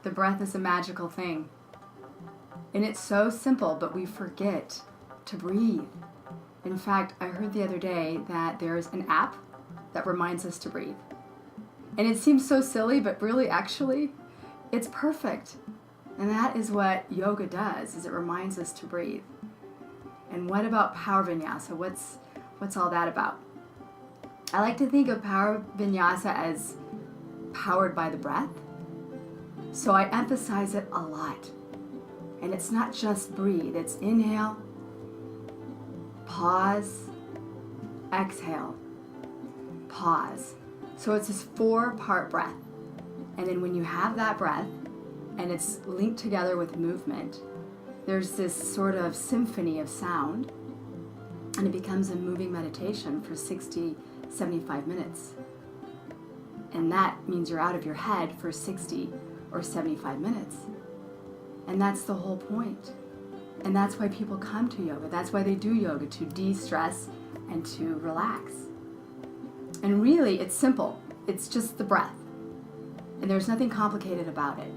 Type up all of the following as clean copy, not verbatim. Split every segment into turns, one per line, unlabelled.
The breath is a magical thing. And it's so simple, but we forget to breathe. In fact, I heard the other day that there's an app that reminds us to breathe. And it seems so silly, but really, actually, it's perfect. And that is what yoga does, is it reminds us to breathe. And what about power vinyasa? What's all that about? I like to think of power vinyasa as powered by the breath. So I emphasize it a lot. And it's not just breathe, it's inhale, pause, exhale, pause. So it's this 4-part breath. And then when you have that breath, and it's linked together with movement, there's this sort of symphony of sound, and it becomes a moving meditation for 60, 75 minutes. And that means you're out of your head for 60 or 75 minutes. And that's the whole point. And that's why people come to yoga. That's why they do yoga, to de-stress and to relax. And really, it's simple. It's just the breath. And there's nothing complicated about it.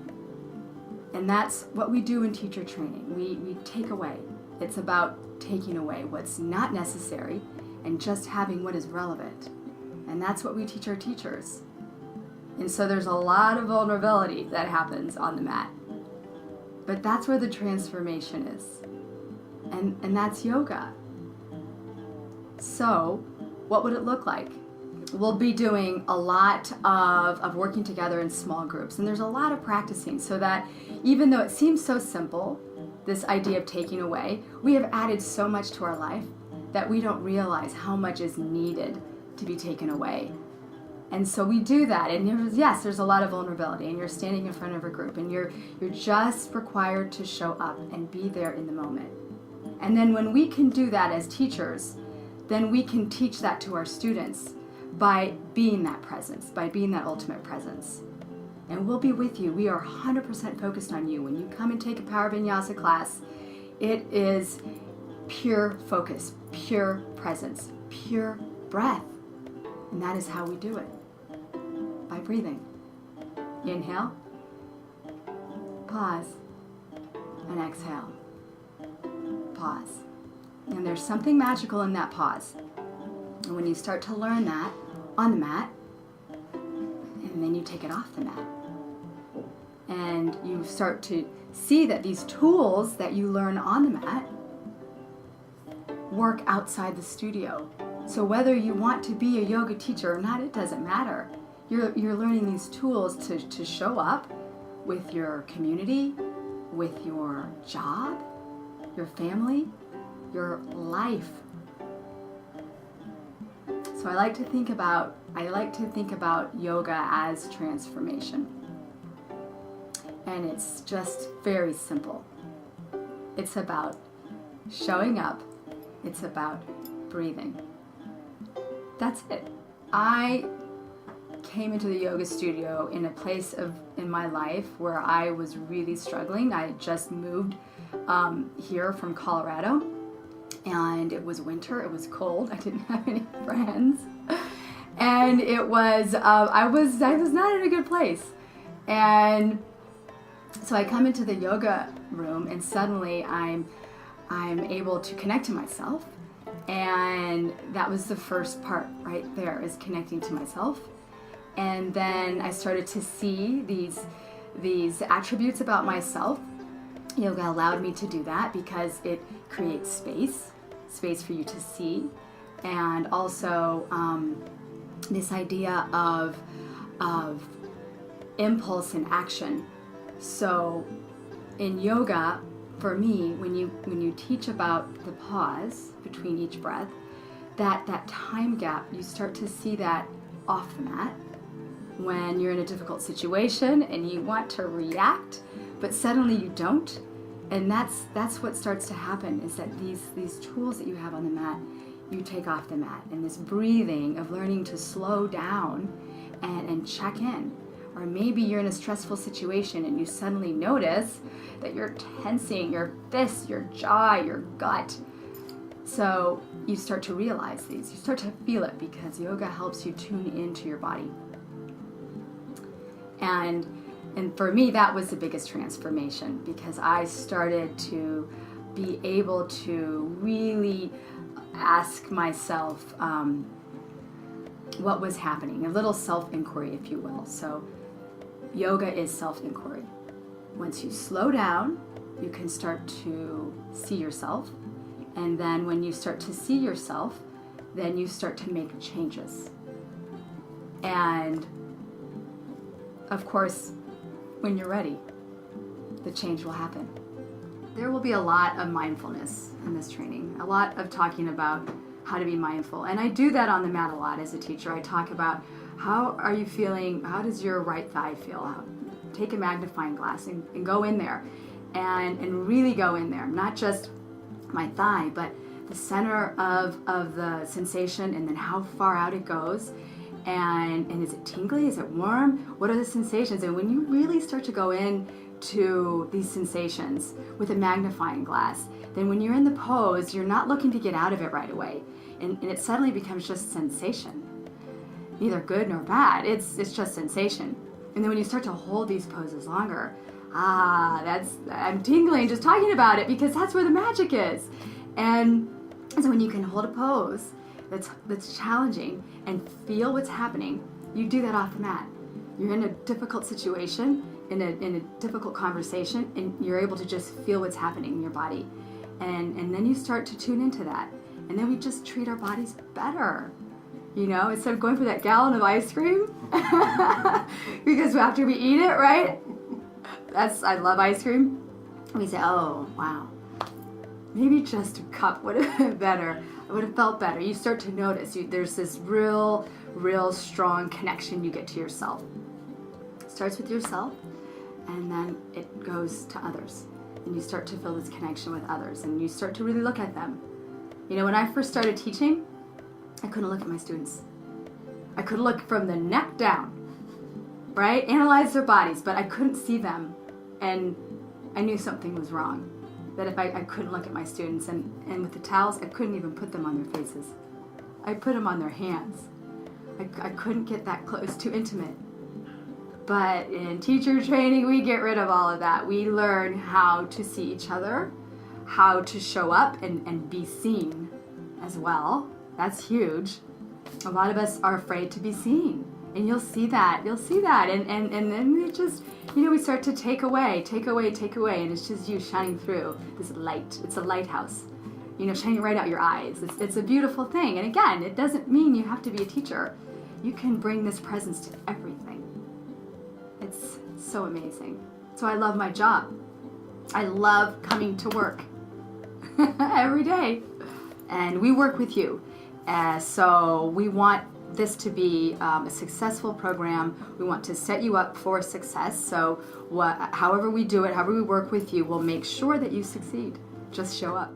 And that's what we do in teacher training. We take away. It's about taking away what's not necessary and just having what is relevant. And that's what we teach our teachers. And so there's a lot of vulnerability that happens on the mat. But that's where the transformation is. And that's yoga. So, what would it look like? We'll be doing a lot of working together in small groups. And there's a lot of practicing so that even though it seems so simple, this idea of taking away, we have added so much to our life that we don't realize how much is needed to be taken away. And so we do that, and yes, there's a lot of vulnerability, and you're standing in front of a group, and you're just required to show up and be there in the moment. And then when we can do that as teachers, then we can teach that to our students by being that presence, by being that ultimate presence. And we'll be with you. We are 100% focused on you. When you come and take a Power Vinyasa class, it is pure focus, pure presence, pure breath. And that is how we do it. By breathing. Inhale, pause, and exhale. Pause. And there's something magical in that pause. And when you start to learn that on the mat, and then you take it off the mat, and you start to see that these tools that you learn on the mat work outside the studio. So whether you want to be a yoga teacher or not, it doesn't matter. You're learning these tools to show up with your community, with your job, your family, your life. So I like to think about yoga as transformation. And it's just very simple. It's about showing up. It's about breathing. That's it. I came into the yoga studio in a place in my life where I was really struggling. I had just moved here from Colorado, and it was winter. It was cold. I didn't have any friends, and it was I was not in a good place. And so I come into the yoga room, and suddenly I'm able to connect to myself. And that was the first part right there, is connecting to myself. And then I started to see these attributes about myself. Yoga allowed me to do that because it creates space for you to see. And also this idea of impulse and action. So in yoga, for me, when you teach about the pause between each breath, that time gap, you start to see that off the mat when you're in a difficult situation and you want to react, but suddenly you don't. And that's what starts to happen, is that these tools that you have on the mat, you take off the mat. And this breathing of learning to slow down and check in. Or maybe you're in a stressful situation and you suddenly notice that you're tensing your fists, your jaw, your gut. So you start to realize these. You start to feel it, because yoga helps you tune into your body. And And for me, that was the biggest transformation, because I started to be able to really ask myself what was happening, a little self-inquiry, if you will. So yoga is self-inquiry. Once you slow down, you can start to see yourself. And then when you start to see yourself, then you start to make changes. And of course, when you're ready, the change will happen. There will be a lot of mindfulness in this training, a lot of talking about how to be mindful. And I do that on the mat a lot as a teacher. I talk about, how are you feeling? How does your right thigh feel? Take a magnifying glass and go in there and really go in there. Not just my thigh, but the center of the sensation, and then how far out it goes. And is it tingly? Is it warm? What are the sensations? And when you really start to go in to these sensations with a magnifying glass, then when you're in the pose, you're not looking to get out of it right away. And it suddenly becomes just sensation. Neither good nor bad. It's just sensation. And then when you start to hold these poses longer, I'm tingling just talking about it, because that's where the magic is. And so when you can hold a pose that's challenging and feel what's happening, you do that off the mat. You're in a difficult situation, in a difficult conversation, and you're able to just feel what's happening in your body. And then you start to tune into that. And then we just treat our bodies better. You know, instead of going for that gallon of ice cream, because after we eat it, right? I love ice cream. We say, oh, wow, maybe just a cup would have been better. It would have felt better. You start to notice there's this real strong connection you get to yourself. It starts with yourself, and then it goes to others. And you start to feel this connection with others, and you start to really look at them. You know, when I first started teaching, I couldn't look at my students. I could look from the neck down, right? Analyze their bodies, but I couldn't see them. And I knew something was wrong. That if I couldn't look at my students, and with the towels, I couldn't even put them on their faces. I put them on their hands. I couldn't get that close, too intimate. But in teacher training, we get rid of all of that. We learn how to see each other, how to show up and be seen as well. That's huge. A lot of us are afraid to be seen. And you'll see that. And then it just, you know, we start to take away. And it's just you shining through this light. It's a lighthouse, you know, shining right out your eyes. It's a beautiful thing. And again, it doesn't mean you have to be a teacher. You can bring this presence to everything. It's so amazing. So I love my job. I love coming to work every day. And we work with you. So we want this to be a successful program. We want to set you up for success. So however we do it, however we work with you, we'll make sure that you succeed. Just show up.